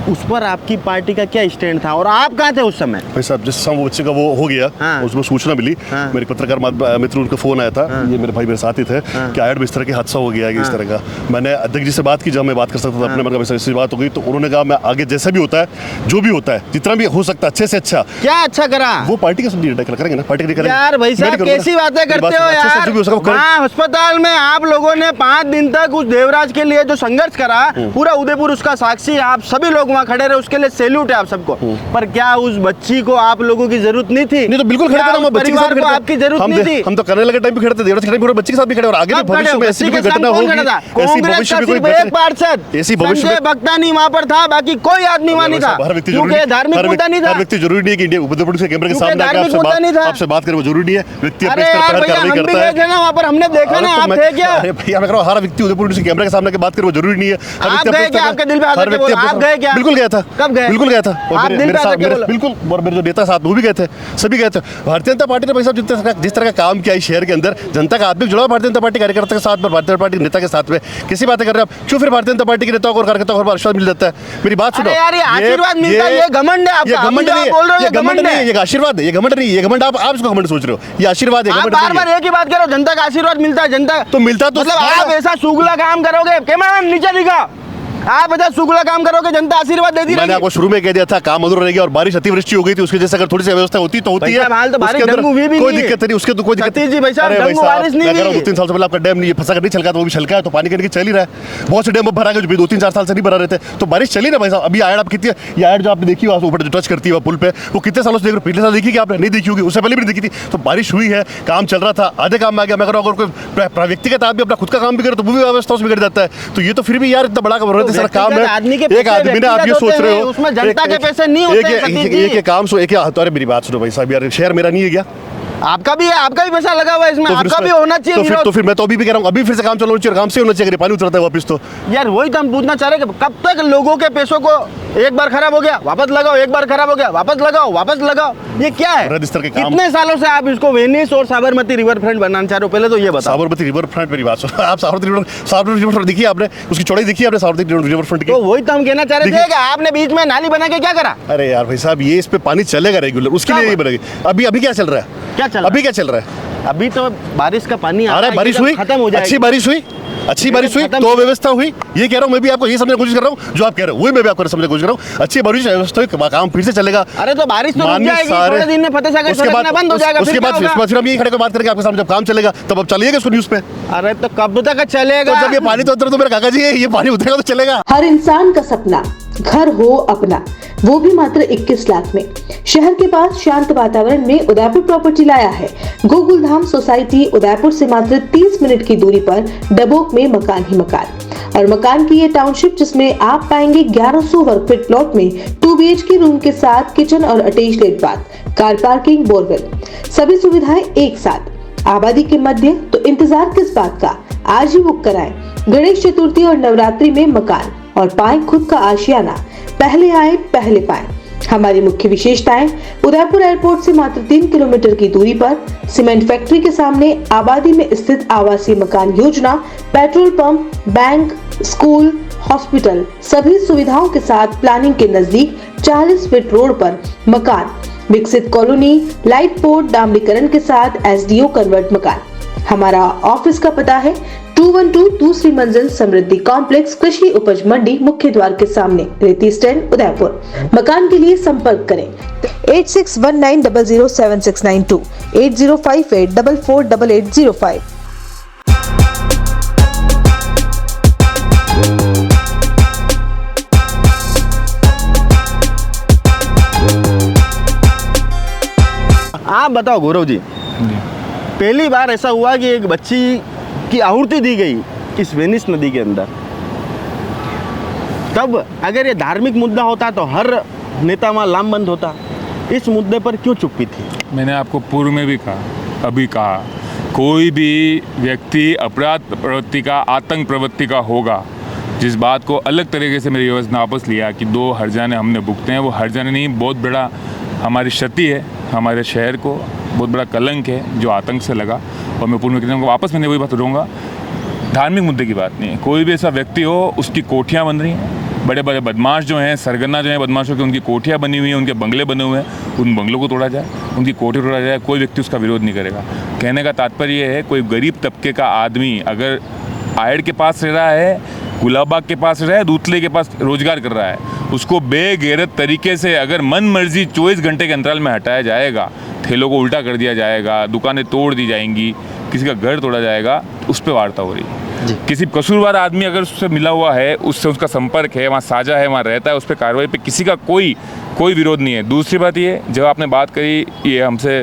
उस पर आपकी पार्टी का क्या स्टैंड था और आप कहाँ थे उस समय? भाई साहब जिस समय वो बच्चे का वो हो गया, हाँ। उसमें सूचना मिली, हाँ। मेरे पत्रकार मित्र उनका फोन आया था, ये मेरे भाई मेरे साथ ही थे कि आयड में इस तरह की हादसा हो गया है, इस तरह का। मैंने अध्यक्ष जी से बात की, जब मैं बात कर सकता था अपने मन का, ऐसी बात हो गई तो उन्होंने कहा मैं आगे जैसा भी होता है, जो भी होता है, जितना भी हो सकता है अच्छे से अच्छा। क्या अच्छा करा? वो पार्टी का सब करेंगे ना, पार्टी करेंगे यार भाई साहब कैसी बातें करते हो यार। हाँ, अस्पताल में आप लोगों ने 5 दिन तक उस देवराज के लिए जो संघर्ष करा, पूरा उदयपुर उसका साक्षी, आप सभी लोग वहाँ खड़े रहे, उसके लिए सैल्यूट है आप सबको। पर क्या उस बच्ची को आप लोगों की जरूरत नहीं थी? नहीं तो बिल्कुल खड़े थे, परिवार को आपकी जरूरत नहीं थी। हम तो करने लगे टाइम पे खड़े थे, देवराज के टाइम पे बच्ची के साथ भी खड़े, और आगे भी भविष्य में ऐसी कोई घटना होगी, ऐसी भविष्य में कोई एक पार्षद संजय भक्तानी वहाँ पर था, बाकी कोई आदमी वहाँ नहीं था, क्योंकि धार्मिक मुद्दा नहीं था। हर व्यक्ति जरूरी नहीं है कि इंडिया उदयपुर के कैमरे के सामने आके आपसे बात करे, वो जरूरी नहीं है। व्यक्ति अपने स्तर पर कार्रवाई करता है ना, वहाँ पर हमने देखा ना, आप थे क्या? अरे भैया मैं कह रहा हूँ, हर व्यक्ति उदयपुर के कैमरे के सामने बात करे वो जरूरी नहीं है। आप गए क्या? आपके दिल पे हाथ रख के बोलो, आप गए क्या? बिल्कुल गया था। कब गए? बिल्कुल गया था। आप दिल पे हाथ रख के बोलो। बिल्कुल, और मेरे जो नेता साथ वो भी गए थे, सभी गए थे। भारतीय जनता पार्टी ने भाई साहब जिस तरह का काम किया इस शहर के अंदर, जनता का आदमी जुड़ा भारतीय जनता पार्टी कार्यकर्ता के साथ में, भारतीय जनता पार्टी नेता के साथ में किसी बातें कर रहे हैं आप, क्यों फिर भारतीय जनता पार्टी के नेताओं और कार्यकर्ताओं को आशीर्वाद मिल जाता है? मेरी बात सुनो यार, ये आशीर्वाद मिलता है, ये घमंड है आपका। ये घमंड नहीं है, ये घमंड नहीं है, ये आशीर्वाद है, ये घमंड नहीं है, ये घमंड आप इसको घमंड सोच रहे हो, ये आशीर्वाद है, घमंड नहीं है। बार-बार एक ही बात करो, जनता का आशीर्वाद मिलता है, जनता तो मिलता तो मतलब आप ऐसा सुगला काम करोगे, कैमरामैन नीचे दिखा, आप ऐसा सुगला काम करोगे, जनता आशीर्वाद देती रहेगी। मैंने आपको शुरू में कह दिया था काम अधूरा रहेगी, और बारिश अतिवृष्टि हो गई थी, उसकी जैसे अगर थोड़ी सी व्यवस्था होती तो होती है। हाल तो बारिश डेंगू हुई भी कोई दिक्कत नहीं, उसके तो कोई दिक्कत नहीं। भाई साहब डेंगू बारिश नहीं हुई। 2-3 साल से पहले आपका डैम नहीं फंसा कर नहीं छलका, तो वो भी छलका है, तो पानी करके चल ही रहा है। बहुत से डैम अब भरा गए जो 2-3-4 साल से नहीं भरा रहते, तो बारिश चली ना भाई साहब। अभी आयड आप कितनी, ये आयड जो आपने देखी वहाँ ऊपर जो टच करती है पुल पे, वो कितने सालों से देख रहे हो? पिछले साल देखी कि आपने नहीं देखी होगी, उससे पहले भी नहीं देखी थी। तो बारिश हुई है, काम चल रहा था, आधे काम में आ गया। मैं कह रहा हूँ अगर कोई व्यक्तिगत आदमी अपना खुद का काम भी करे तो वो भी व्यवस्था से बिगड़ जाता है। तो ये तो फिर भी यार इतना बड़ा सारा काम है, एक आदमी ने, आप ये सोच रहे हो उसमें जनता के पैसे नहीं होते। एक काम सो एक, अरे मेरी बात सुनो भाई साहब, यार शहर मेरा नहीं है क्या? आपका भी है, आपका भी पैसा लगा हुआ है इसमें, आपका भी होना चाहिए। तो फिर मैं तो अभी भी कह रहा हूँ, अभी फिर से काम चलाना चाहिए, काम से होना चाहिए, पानी उतरता है वापस। तो यार वही तो हम पूछना चाह रहे हैं कि कब तक लोगों के पैसों को एक बार खराब हो गया वापस लगाओ, एक बार खराब हो गया वापस लगाओ, ये क्या है? कितने सालों से आप इसको वेनिस और साबरमती रिवर फ्रंट बनाना चाह रहे हो? पहले तो ये बताओ। साबरमती रिवर फ्रंट, मेरी बात सुनो, आप साबरमती रिवर फ्रंट देखिए आपने, उसकी चौड़ाई देखी आपने साबरमती रिवर फ्रंट की? तो वही तो हम कहना चाह रहे थे कि आपने बीच में नाली बना के क्या करा? अरे यार भाई साहब, ये इस पे पानी चलेगा रेगुलर, उसके लिए ये बनेगी। अभी क्या चल रहा है? अभी क्या चल रहा है? अभी तो बारिश का पानी आ रहा है, बारिश हुई, खत्म हो जाएगी। अच्छी बारिश हुई तो व्यवस्था हुई, ये कह रहा हूँ मैं भी आपको ये समझने की कोशिश कर रहा हूँ, जो आप कह रहे हो वही मैं भी आपको समझने की कोशिश कर रहा हूँ। अच्छी बारिश व्यवस्था हुई, काम फिर से चलेगा। अरे तो बारिश तो रुक जाएगी, थोड़े दिन में फतेह सागर सड़क बंद हो जाएगा, उसके बाद फिर हम यही खड़े को बात करेंगे आपके सामने, जब काम चलेगा तब अब चलिएगा इसको न्यूज़ पे। अरे तो कब तक चलेगा? जब ये पानी तो उतरे तो मेरे काका जी ये पानी उतरेगा तो चलेगा। हर इंसान का सपना घर हो अपना, वो भी मात्र 21 लाख में। शहर के पास शांत वातावरण में उदयपुर प्रॉपर्टी लाया है। गोकुलधाम सोसाइटी उदयपुर से मात्र 30 मिनट की दूरी पर डबोक में मकान ही मकान, और मकान की ये टाउनशिप जिसमें आप पाएंगे 1100 वर्ग फीट प्लॉट में 2 BHK रूम के साथ किचन और attached bath, car parking, borewell, सभी सुविधाएं एक साथ, आबादी के मध्य। तो इंतजार किस बात का, आज ही बुक कराएं। गणेश चतुर्थी और नवरात्रि में मकान और पाएं खुद का आशियाना। पहले आए पहले पाएं। हमारी मुख्य विशेषताएं, उदयपुर एयरपोर्ट से मात्र 3 किलोमीटर की दूरी पर, सीमेंट फैक्ट्री के सामने आबादी में स्थित आवासीय मकान योजना, petrol pump, bank, school, hospital, सभी सुविधाओं के साथ प्लानिंग के नजदीक 40 फीट रोड पर मकान, विकसित कॉलोनी, लाइट पोर्ट, डामरीकरण के साथ SDO कन्वर्ट मकान। हमारा ऑफिस का पता है 212 दूसरी मंजिल समृद्धि कॉम्प्लेक्स, कृषि उपज मंडी, मुख्य द्वार के सामने, रेती स्टैंड, उदयपुर। मकान के लिए संपर्क करें 8619007692, 8058448805। आप बताओ गौरव जी, पहली बार ऐसा हुआ कि एक बच्ची की आहुति दी गई इस वेनिस नदी के अंदर, तब अगर ये धार्मिक मुद्दा होता तो हर नेता वहाँ लामबंद होता, इस मुद्दे पर क्यों चुप्पी थी? मैंने आपको पूर्व में भी कहा, अभी कहा, कोई भी व्यक्ति अपराध प्रवृत्ति का, आतंक प्रवृत्ति का होगा, जिस बात को अलग तरीके से मेरी योजना वापस लिया कि 2 हर्जाने हमने भुगते हैं, वो हर्जाने नहीं, बहुत बड़ा हमारी क्षति है, हमारे शहर को बहुत बड़ा कलंक है जो आतंक से लगा। और मैं पूर्ण को वापस मैंने वही बात रहूँगा, धार्मिक मुद्दे की बात नहीं है। कोई भी ऐसा व्यक्ति हो, उसकी कोठियाँ बन रही हैं, बड़े बड़े बदमाश जो हैं, सरगना जो हैं बदमाशों की, उनकी कोठियाँ बनी हुई हैं, उनके बंगले बने हुए हैं, उन बंगलों को तोड़ा जाए, उनकी कोठी तोड़ा जाए, कोई व्यक्ति उसका विरोध नहीं करेगा। कहने का तात्पर्य ये है, कोई गरीब तबके का आदमी अगर आयड के पास रह रहा है, गुलाबबाग के पास रह रहा है, दूतले के पास रोजगार कर रहा है, उसको बेगैरत तरीके से अगर मन मर्जी 24 घंटे के अंतराल में हटाया जाएगा, ठेलों को उल्टा कर दिया जाएगा, दुकानें तोड़ दी जाएंगी, किसी का घर तोड़ा जाएगा, उस पर वार्ता हो रही है। किसी कसूरवार आदमी अगर उससे मिला हुआ है, उससे उसका संपर्क है, वहाँ साझा है, वहाँ रहता है, उस पर कार्रवाई पे किसी का कोई विरोध नहीं है। दूसरी बात ये, जब आपने बात करी ये हमसे,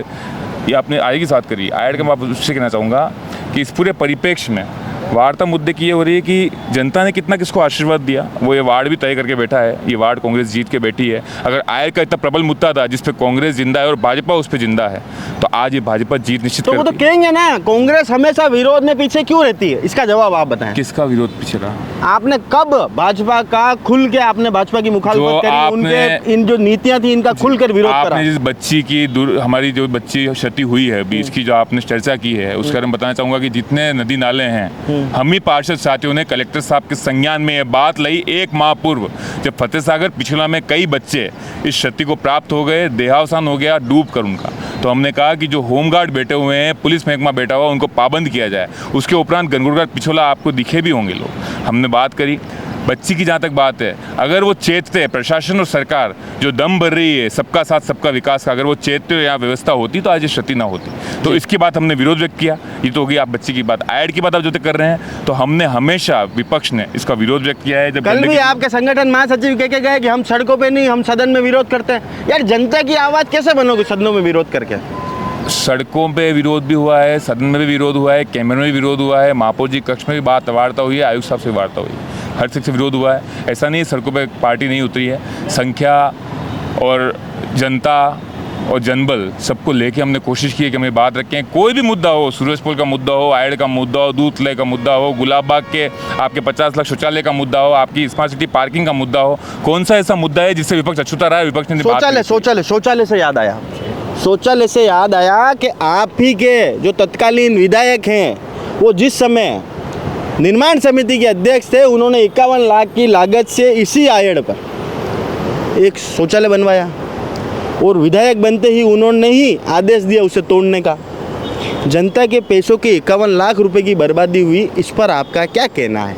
ये आपने आय की बात करी, आयड का मैं उससे कहना चाहूँगा कि इस पूरे परिप्रेक्ष्य में वार्ता मुद्दे की ये हो रही है कि जनता ने कितना किसको आशीर्वाद दिया, वो ये वार्ड भी तय करके बैठा है। ये वार्ड कांग्रेस जीत के बैठी है। अगर आयड का इतना प्रबल मुद्दा था जिस पे कांग्रेस जिंदा है और भाजपा उस पर जिंदा है, तो आज ये भाजपा जीत निश्चित तो वो तो करती है। कहेंगे ना, कांग्रेस हमेशा विरोध में पीछे क्यों रहती है? इसका जवाब आप बताएं। किसका विरोध पीछे रहा? आपने कब भाजपा का खुल के आपने भाजपा की मुखालफत करी, उनके इन जो नीतियां थी इनका खुलकर विरोध करा? आपने जिस बच्ची की हमारी जो बच्ची क्षति हुई है बीच की, जो आपने चर्चा की है, उसके बारे में बताना चाहूंगा कि जितने नदी नाले हैं, हम ही पार्षद साथियों ने कलेक्टर साहब के संज्ञान में ये बात लाई 1 माह पूर्व, जब फतेह सागर पिछला में कई बच्चे इस क्षति को प्राप्त हो गए, देहावसान हो गया डूब कर उनका, तो हमने कहा कि जो होमगार्ड बैठे हुए हैं, पुलिस महकमा बैठा हुआ, उनको पाबंद किया जाए। उसके उपरांत गनगुड़गढ़ पिछोला आपको दिखे भी होंगे लोग। हमने बात करी बच्ची की, जहाँ तक बात है, अगर वो चेतते हैं, प्रशासन और सरकार जो दम भर रही है सबका साथ सबका विकास का, अगर वो चेतते हो यहाँ व्यवस्था होती तो आज ये क्षति ना होती। तो इसकी बात हमने विरोध व्यक्त किया। ये तो होगी आप बच्ची की बात। आयड की बात आप जो कर रहे हैं, तो हमने हमेशा विपक्ष ने इसका विरोध व्यक्त किया है। जब कल भी आपके संगठन महासचिव कह के गए कि हम सड़कों पे नहीं, हम सदन में विरोध करते हैं। यार जनता की आवाज़ कैसे बनोगे सदनों में विरोध करके? सड़कों पे विरोध भी हुआ है, सदन में भी विरोध हुआ है, कैमरे में भी विरोध हुआ है, महापौर जी कक्ष में भी वार्ता हुई है, आयुक्त साहब से वार्ता हुई है, हर से विरोध हुआ है। ऐसा नहीं है सड़कों पे पार्टी नहीं उतरी है। संख्या और जनता और जनबल सबको लेके हमने कोशिश की है कि हम ये बात रखें। कोई भी मुद्दा हो, सूरजपुर का मुद्दा हो, आयड का मुद्दा हो, दूतले का मुद्दा हो, गुलाबबाग के आपके 50 लाख शौचालय का मुद्दा हो, आपकी स्मार्ट सिटी पार्किंग का मुद्दा हो, कौन सा ऐसा मुद्दा है जिससे विपक्ष अछूता रहा है? विपक्ष ने शौचालय से याद आया कि आप ही के जो तत्कालीन विधायक हैं, वो जिस समय निर्माण समिति के अध्यक्ष थे, उन्होंने 51 लाख की लागत से इसी आयड पर एक शौचालय बनवाया और विधायक बनते ही उन्होंने ही आदेश दिया उसे तोड़ने का। जनता के पैसों के 51 लाख रुपए की बर्बादी हुई, इस पर आपका क्या कहना है?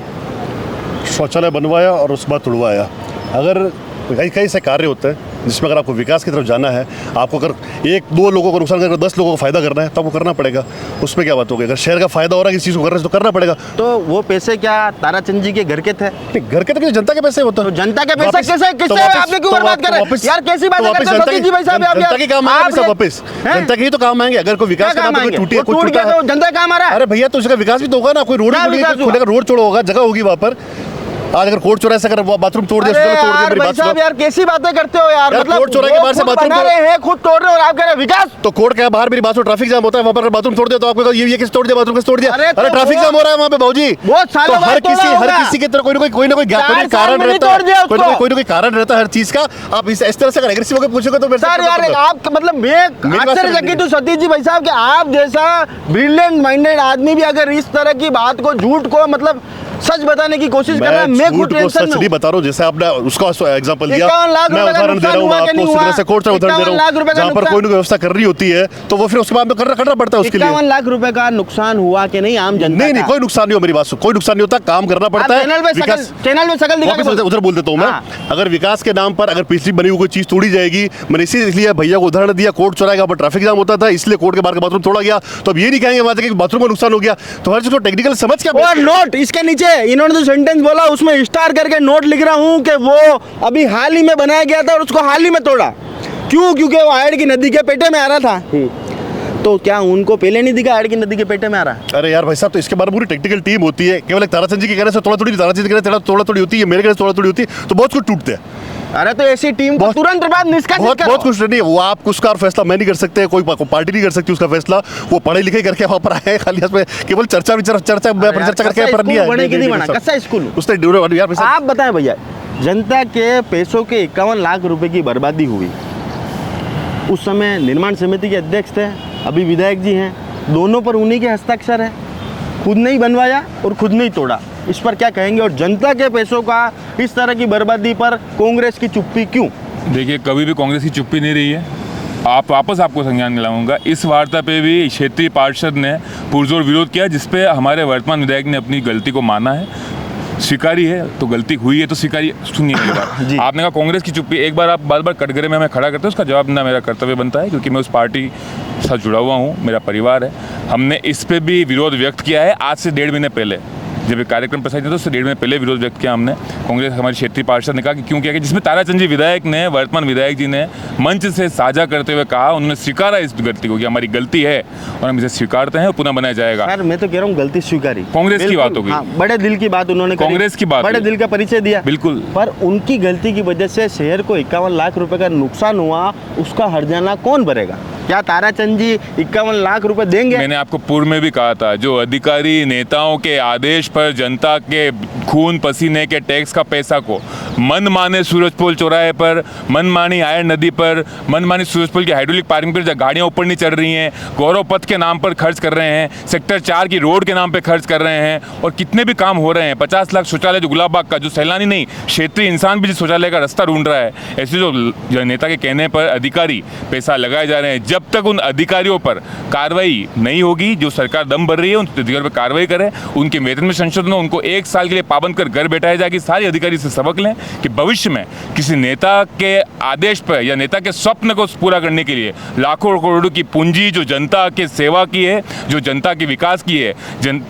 शौचालय बनवाया और उसके बाद तोड़वाया। अगर कई ऐसे कार्य होते हैं जिसमें अगर आपको विकास की तरफ जाना है, आपको अगर 1-2 लोगों को नुकसान करके 10 लोगों को फायदा करना है, तो आपको करना पड़ेगा। उसमें क्या बात होगी? अगर शहर का फायदा हो रहा है किसी चीज़ को कर रहे हैं तो करना पड़ेगा। तो वो पैसे क्या ताराचंद जी के घर के थे? घर के तो जनता के पैसे होते हैं। तो जनता के पैसे किससे आपने क्यों बर्बाद कर रहे हैं? यार कैसी बात करते हैं सतीश जी भाई साहब? जनता के काम आएंगे वापस, जनता के ही तो काम आएंगे। अगर कोई विकास का काम टूट गया तो जनता काम आ रहा है। अरे भैया, तो उसका विकास भी तो होगा ना। कोई रोड खुलेगा, रोड छोड़ो होगा, जगह होगी वहाँ पर। आज अगर कोर्ट चौराहे से अगर बाथरूम तोड़ दिया, यार कैसी बातें करते हो यार? मतलब कोर्ट चौराहे के बाहर से बाथरूम बना रहे हैं, खुद तोड़ रहे हो और आप कह रहे हैं विकास। तो कोर्ट के बाहर मेरी बात से ट्रैफिक जाम होता है, वहाँ पर बाथरूम तोड़ दिया तो आपको ये किस तोड़ दिया, बाथरूम किस तोड़ दिया? अरे ट्रैफिक जाम हो रहा है वहाँ पे भाजी। तो हर किसी की तरह कोई ना कोई कारण रहता है, कोई ना कोई कारण रहता है हर चीज का। आप इस तरह से अगर एग्रेसिव होकर पूछोगे तो यार आप मतलब मैं आश्चर्यचकित हूं सतीश जी भाई साहब कि आप जैसा ब्रिलियंट माइंडेड आदमी भी अगर इस तरह की बात को, झूठ को मतलब सच बताने की कोशिश कर रहा है। मैं खुद टेंशन में बता रहा हूं। जैसे आपने उसका एग्जांपल दिया, 51 लाख मैं उदाहरण दे रहा हूं आपको, उस तरह से कोर्ट से उदाहरण दे रहा हूं। जहां पर कोई ना व्यवस्था करनी होती है तो वो फिर उसके बाद में करना पड़ता है उसके लिए। 51 लाख रुपए का नुकसान हुआ कि नहीं आम जनता? नहीं, कोई नुकसान नहीं हो, मेरी बात सुन, कोई नुकसान नहीं होता, काम करना पड़ता है। चैनल में सकल दिखा, उधर बोल देता हूं मैं। अगर विकास के नाम पर अगर पिछली बनी हुई कोई चीज तोड़ी जाएगी, मैंने इसलिए भैया को उदाहरण दिया, कोर्ट चौराहे पर ट्रैफिक जाम होता था इसलिए कोर्ट के बाहर का बाथरूम तोड़ा गया, तो अब ये नहीं कहेंगे बाथरूम का नुकसान हो गया। तो हर चीज को टेक्निकल समझ के और नोट इसके नीचे इन्होंने जो बोला उसमें स्टार करके नोट लिख रहा हूं कि वो अभी हाल ही में बनाया गया था और उसको हाल ही में तोड़ा। क्यों? क्योंकि वो आयड की नदी के पेटे में आ रहा था। तो क्या उनको पहले नहीं दिखा आयड की नदी के पेटे में आ रहा है? अरे यार भाई साहब, तो इसके बारे में पूरी टेक्निकल टीम होती है। केवल एक ताराचंद जी के कहने से तोड़ा तोड़ी, ताराचंद जी के कहने से तोड़ा तोड़ी होती है, मेरे कहने से तोड़ा तोड़ी होती है, तो बहुत कुछ टूटते हैं। अरे तो ऐसी टीम को तुरंत बाद निष्कासित करो। बहुत कुछ नहीं, वो आप उसका फैसला मैं नहीं कर सकते, कोई पार्टी नहीं कर सकती उसका फैसला। वो पढ़े लिखे करके वहाँ पर आए, खाली उसमें केवल चर्चा करके पर नहीं आए। उसने आप बताएं भैया, जनता के पैसों के 51 लाख रुपए की बर्बादी हुई, उस समय निर्माण समिति के अध्यक्ष थे, अभी विधायक जी हैं, दोनों पर उन्हीं के हस्ताक्षर है, खुद ने ही बनवाया और खुद ने ही तोड़ा। इस पर क्या कहेंगे? और जनता के पैसों का इस तरह की बर्बादी पर कांग्रेस की चुप्पी क्यों? देखिए, कभी भी कांग्रेस की चुप्पी नहीं रही है। आपको संज्ञान दिलाऊंगा, इस वार्ता पे भी क्षेत्रीय पार्षद ने पुरजोर विरोध किया, जिसपे हमारे वर्तमान विधायक ने अपनी गलती को माना है, स्वीकारी है। तो गलती हुई है तो स्वीकारी। सुनिए मेरी बात। आपने कहा कांग्रेस की चुप्पी, एक बार आप बार कटघरे में हमें खड़ा करते हैं, उसका जवाब देना मेरा कर्तव्य बनता है, क्योंकि मैं उस पार्टी से जुड़ा हुआ हूँ, मेरा परिवार है। हमने इस पे भी विरोध व्यक्त किया है आज से 1.5 महीने पहले, जब ये कार्यक्रम प्रसारित था तो उससे 1.5 महीने पहले विरोध व्यक्त किया हमने। कांग्रेस हमारे क्षेत्रीय पार्षद ने कहा कि क्यों किया कि जिसमें ताराचंद जी विधायक ने, वर्तमान विधायक जी ने मंच से साझा करते हुए कहा, उन्होंने स्वीकारा इस गलती को कि हमारी गलती है और हम इसे स्वीकारते हैं और पुनः बनाया जाएगा। सर मैं तो कह रहा हूँ गलती स्वीकारी, कांग्रेस की बात हो गई। हाँ, बड़े दिल की बात उन्होंने, कांग्रेस की बात, बड़े दिल का परिचय दिया, बिल्कुल। पर उनकी गलती की वजह से शहर को 51 लाख रुपए का नुकसान हुआ, उसका हर्जाना कौन भरेगा? क्या ताराचंद जी 51 लाख रुपए देंगे? मैंने आपको पूर्व में भी कहा था, जो अधिकारी नेताओं के आदेश पर जनता के खून पसीने के टैक्स का पैसा को मनमाने सूरजपोल चौराहे पर, मनमानी आयर नदी पर, मनमानी सूरजपोल की हाइड्रोलिक पार्किंग पर गाड़ियां ऊपर नहीं चढ़ रही हैं, गौरव पथ के नाम पर खर्च कर रहे हैं, सेक्टर 4 की रोड के नाम पर खर्च कर रहे हैं, और कितने भी काम हो रहे हैं। 50 लाख शौचालय जो गुलाब बाग का, जो सैलानी नहीं क्षेत्रीय इंसान भी जिस शौचालय का रास्ता ढूंढ रहा है, ऐसे जो नेता के कहने पर अधिकारी पैसा लगाए जा रहे हैं। जब तक उन अधिकारियों पर कार्रवाई नहीं होगी, जो सरकार दम भर रही है, उन अधिकारियों पर कार्रवाई करे, उनके वेतन में संशोधन हो, उनको 1 साल के लिए पाबंद कर घर बैठाया जाए कि सारे अधिकारी से सबक लें कि भविष्य में किसी नेता के आदेश पर या नेता के स्वप्न को पूरा करने के लिए लाखों करोड़ों की पूंजी जो जनता के सेवा की है, जो जनता के विकास की है,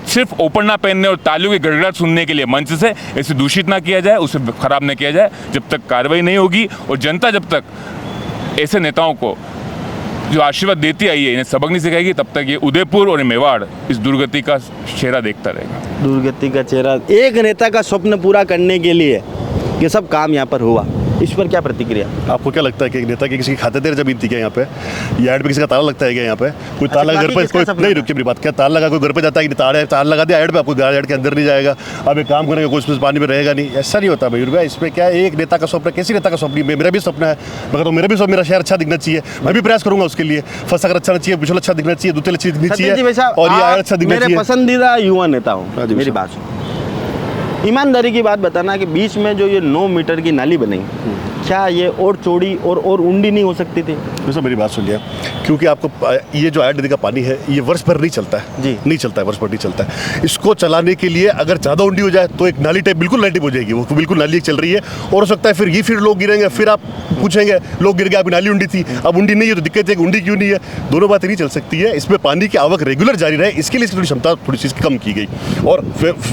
सिर्फ ओपरना पहनने और तालियों की गड़गड़ाहट सुनने के लिए मंच से इसे दूषित ना किया जाए, उसे खराब ना किया जाए। जब तक कार्रवाई नहीं होगी और जनता जब तक ऐसे नेताओं को जो आशीर्वाद देती आई है, इन्हें सबक नहीं सिखाएगी, तब तक ये उदयपुर और मेवाड़ इस दुर्गति का चेहरा देखता रहेगा। दुर्गति का चेहरा। एक नेता का स्वप्न पूरा करने के लिए ये सब काम यहाँ पर हुआ, इस पर क्या प्रतिक्रिया? आपको क्या लगता है कि एक नेता की किसी की खाते देर जमीन थी क्या यहाँ पे? या ऐड पे किसी का ताला लगता है क्या यहाँ पे? कोई ताला घर पे कोई नहीं, रुकिए मेरी बात, क्या ताला लगा कोई घर पे जाता है कि ताला लगा दिया ऐड पे, आपको ऐड के अंदर नहीं जाएगा, अब एक काम करेंगे कोई उसमें पानी में रहेगा नहीं, ऐसा नहीं होता मयूर भाई। इसमें क्या है, एक नेता का स्वप्न, किसी नेता का स्वप्न, मेरा भी स्वप्न है, मगर तो मेरा भी स्वप्न, मेरा शहर अच्छा दिखना चाहिए, मैं भी प्रयास करूंगा उसके लिए। फसाकर अच्छा दिखना चाहिए, बिचौल अच्छा दिखना चाहिए, दूतेल अच्छी दिखनी चाहिए, और ये ऐड अच्छा दिखना चाहिए। मेरे पसंदीदा युवा नेता हूँ, मेरी बात सुनो, ईमानदारी की बात बताना कि बीच में जो ये 9 मीटर की नाली बनी, क्या ये और चौड़ी और ऊंडी नहीं हो सकती थी? वैसे मेरी बात सुनिए, क्योंकि आपको ये जो ऐड नदी का पानी है ये वर्ष भर नहीं चलता है जी, नहीं चलता है, वर्ष भर नहीं चलता है। इसको चलाने के लिए अगर ज़्यादा ऊंडी हो जाए तो एक नाली टाइप, बिल्कुल नाली टाइप हो जाएगी, वो बिल्कुल नाली चल रही है, और हो सकता है फिर लोग गिरेंगे, फिर आप पूछेंगे लोग गिर गए, अभी नाली ऊंडी थी, अब ऊंडी नहीं है तो दिक्कत है कि ऊंडी क्यों नहीं है। दोनों बातें नहीं चल सकती है। इसमें पानी की आवक रेगुलर जारी रहे, इसके लिए इसकी थोड़ी क्षमता थोड़ी सी कम की गई, और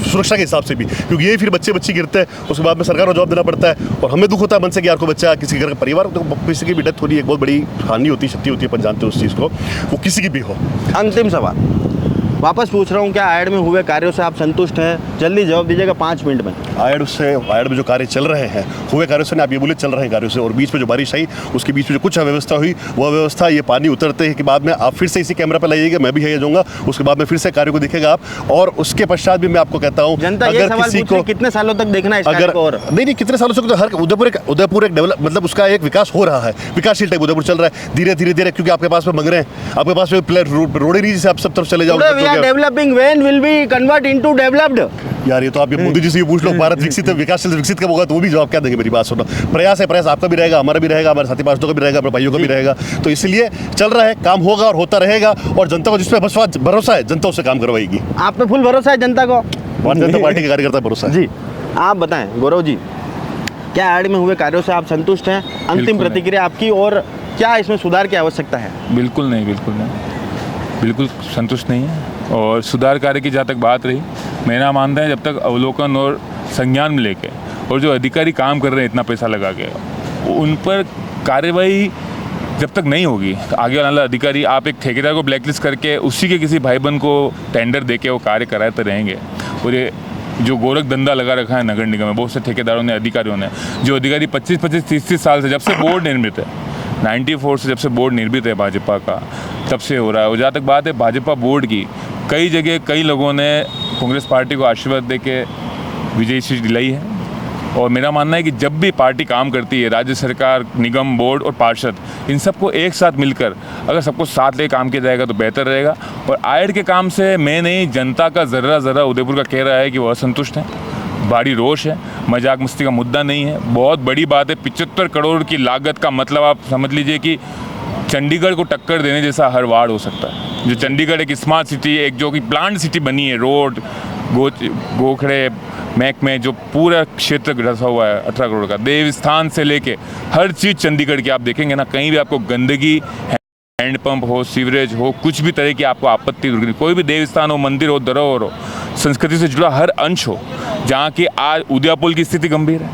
सुरक्षा के हिसाब से भी, क्योंकि ये फिर बच्चे गिरते हैं, उसके बाद में सरकार को जवाब देना पड़ता है, और हमें दुख होता है मन से कि यार को बच्चा, किसी घर का परिवार, तो किसी की भी डेथ होती है, एक बहुत बड़ी हानि होती है, क्षति होती है, अपन जानते हैं उस चीज़ को, वो किसी की भी हो। अंतिम सवाल वापस पूछ रहा हूँ, क्या आयड में हुए कार्यों से आप संतुष्ट हैं? जल्दी जवाब दीजिएगा 5 मिनट में। आयड में जो कार्य चल रहे हैं, हुए कार्यों से, आप ये बोले चल रहे हैं कार्यों से, और बीच में जो बारिश आई उसके बीच में जो कुछ अव्यवस्था हुई, वो अव्यवस्था ये पानी उतरते के बाद में आप फिर से इसी कैमरा पर लाइएगा, मैं भी है जाऊँगा, उसके बाद में फिर से कार्य को देखेगा आप, और उसके पश्चात भी मैं आपको कहता हूँ, जनता ये सवाल पूछ रही है कितने सालों तक देखना है अगर नहीं कितने सालों से, हर उदयपुर एक डेवलप, मतलब उसका एक विकास हो रहा है, विकासशील टाइप उदयपुर चल रहा है धीरे धीरे, क्योंकि आपके पास में मंग रहे हैं, आपके पास में रोड ही नहीं, जिसे आप सब तरफ चले जाओ। Developing when will be convert into developed? यार ये तो आप ये मोदी जी से पूछ लो, भारत विकसित है, विकासशील विकसित कब होगा, तो वो भी जवाब क्या देंगे? मेरी बात सुनो, प्रयास है, प्रयास आपका भी रहेगा, हमारा भी रहेगा, हमारे साथी पार्षदों का भी रहेगा, अपने भाइयों का भी रहेगा, तो इसलिए चल रहा है, काम होगा और होता रहेगा, और जनता को जिसपे भरोसा है, जनता उससे काम करवाएगी। आप पे फुल भरोसा है जनता को? भारतीय जनता पार्टी के कार्यकर्ता भरोसा जी। आप बताएं गौरव जी, क्या आयड में हुए कार्यों से आप संतुष्ट हैं? अंतिम प्रतिक्रिया आपकी, और क्या इसमें सुधार की आवश्यकता है? बिल्कुल नहीं, बिल्कुल संतुष्ट नहीं है। और सुधार कार्य की जहाँ तक बात रही, मेरा मानना है जब तक अवलोकन और संज्ञान में लेके, और जो अधिकारी काम कर रहे हैं इतना पैसा लगा के, उन पर कार्रवाई जब तक नहीं होगी, तो आगे वाला अधिकारी, आप एक ठेकेदार को ब्लैकलिस्ट करके उसी के किसी भाई बहन को टेंडर देके वो कार्य कराते रहेंगे। और ये जो गोरख धंधा लगा रखा है नगर निगम में बहुत से ठेकेदारों ने, अधिकारियों ने, जो अधिकारी 25-25, 30-30 साल से, जब से बोर्ड निर्मित है 94 से, जब से बोर्ड निर्मित है भाजपा का, तब से हो रहा है। और जहाँ तक बात है भाजपा बोर्ड की, कई जगह कई लोगों ने कांग्रेस पार्टी को आशीर्वाद दे के विजयी सीट दिलाई है, और मेरा मानना है कि जब भी पार्टी काम करती है, राज्य सरकार, निगम, बोर्ड और पार्षद, इन सबको एक साथ मिलकर अगर सबको साथ लेकर काम किया जाएगा तो बेहतर रहेगा। और आयड के काम से मैं नहीं, जनता का ज़र्रा उदयपुर का कह रहा है कि वो असंतुष्ट हैं, भारी रोष है, मजाक मस्ती का मुद्दा नहीं है, बहुत बड़ी बात है। 75 करोड़ की लागत का मतलब आप समझ लीजिए कि चंडीगढ़ को टक्कर देने जैसा हर वार्ड हो सकता है। जो चंडीगढ़ एक स्मार्ट सिटी, एक जो कि प्लांट सिटी बनी है, रोड, गोखड़े, मैक में जो पूरा क्षेत्र धसा हुआ है 18 करोड़ का, देवस्थान से लेके हर चीज़ चंडीगढ़ की आप देखेंगे ना, कहीं भी आपको गंदगी, हैंडपंप हो, सीवरेज हो, कुछ भी तरह की आपको आपत्ति, कोई भी देवस्थान हो, मंदिर हो, धरोहर हो, संस्कृति से जुड़ा हर अंश हो, जहाँ की आज उदयपुर की स्थिति गंभीर है,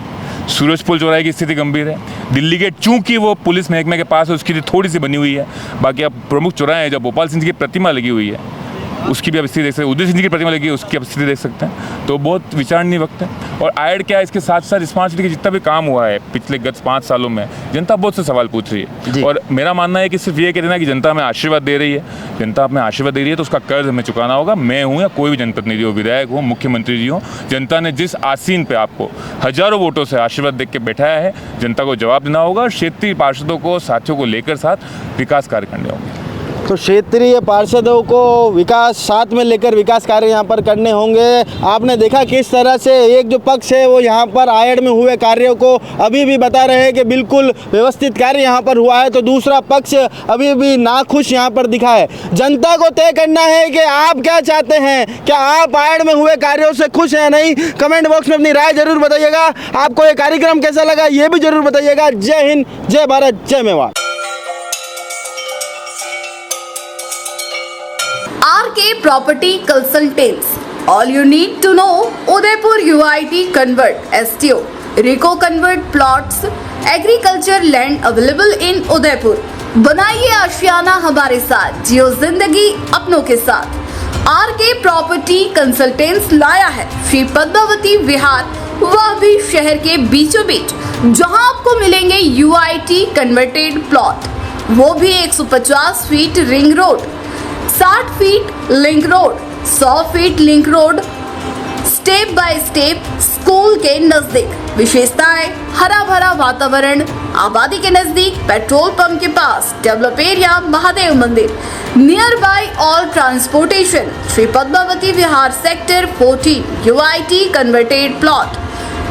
सूरजपुर चौराहे की स्थिति गंभीर है, दिल्ली गेट चूंकि वो पुलिस महकमे के पास है उसकी थोड़ी सी बनी हुई है, बाकी अब प्रमुख चौराहे हैं जब भोपाल सिंह जी की प्रतिमा लगी हुई है उसकी भी अब स्थिति देख सकते हैं, उदय सिंह जी की प्रतिमा लगी है उसकी अब स्थिति देख सकते हैं, तो बहुत विचारणीय वक्त है। और आयड क्या है, इसके साथ साथ स्मार्ट सिटी का जितना भी काम हुआ है पिछले गत 5 सालों में, जनता बहुत से सवाल पूछ रही है। और मेरा मानना है कि सिर्फ ये कह देना कि जनता हमें आशीर्वाद दे रही है, जनता हमें आशीर्वाद दे रही है तो उसका कर्ज हमें चुकाना होगा। मैं हूँ या कोई भी जनप्रतिनिधि हो, विधायक हो, मुख्यमंत्री जी हो, जनता ने जिस आसीन पे आपको हजारों वोटों से आशीर्वाद देख के बैठाया है, जनता को जवाब देना होगा और क्षेत्रीय पार्षदों को, साथियों को लेकर साथ विकास कार्य करने होंगे। तो क्षेत्रीय पार्षदों को विकास साथ में लेकर विकास कार्य यहाँ पर करने होंगे। आपने देखा किस तरह से एक जो पक्ष है वो यहाँ पर आयड में हुए कार्यों को अभी भी बता रहे हैं कि बिल्कुल व्यवस्थित कार्य यहाँ पर हुआ है, तो दूसरा पक्ष अभी भी नाखुश यहाँ पर दिखा है। जनता को तय करना है कि आप क्या चाहते हैं, क्या आप आयड में हुए कार्यों से खुश हैं नहीं। कमेंट बॉक्स में अपनी राय जरूर बताइएगा। आपको ये कार्यक्रम कैसा लगा ये भी जरूर बताइएगा। जय हिंद, जय भारत, जय Mewar. RK Property Consultants. All you need to know: Udaipur UIT Convert STO, Rico Convert Plots, Agriculture Land available in Udaipur. बनाइए आशियाना हमारे साथ, जियो जिंदगी अपनों के साथ। RK Property Consultants लाया है श्री पद्मावती विहार, वह भी शहर के बीचों बीच, जहां आपको मिलेंगे UIT कन्वर्टेड प्लॉट, वो भी 150 feet ring road, 60 feet link road, 100 feet link road, step by step school के नजदीक। विशेषताएं: हरा भरा वातावरण, आबादी के नजदीक, पेट्रोल पंप के पास, डेवलप एरिया, महादेव मंदिर, near by all transportation. Shri Padmavati Vihar sector 14 UIT converted plot,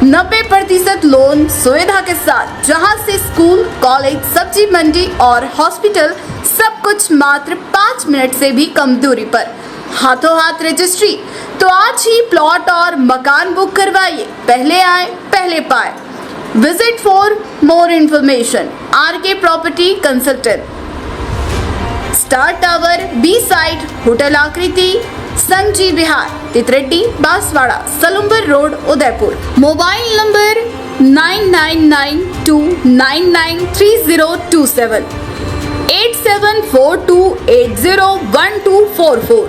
90% loan सुविधा के साथ, जहां से स्कूल, कॉलेज, सब्जी मंडी और हॉस्पिटल सब कुछ मात्र 5 मिनट से भी कम दूरी पर, हाथों हाथ रजिस्ट्री। तो आज ही प्लॉट और मकान बुक करवाइए, पहले आए पहले पाए। Visit for more information RK property consultant, star tower, B side, hotel Aakriti, Sanji Vihar, Titardi, Banswara, Salumbar road, Udaipur. Mobile number 9992993027, 8742801244।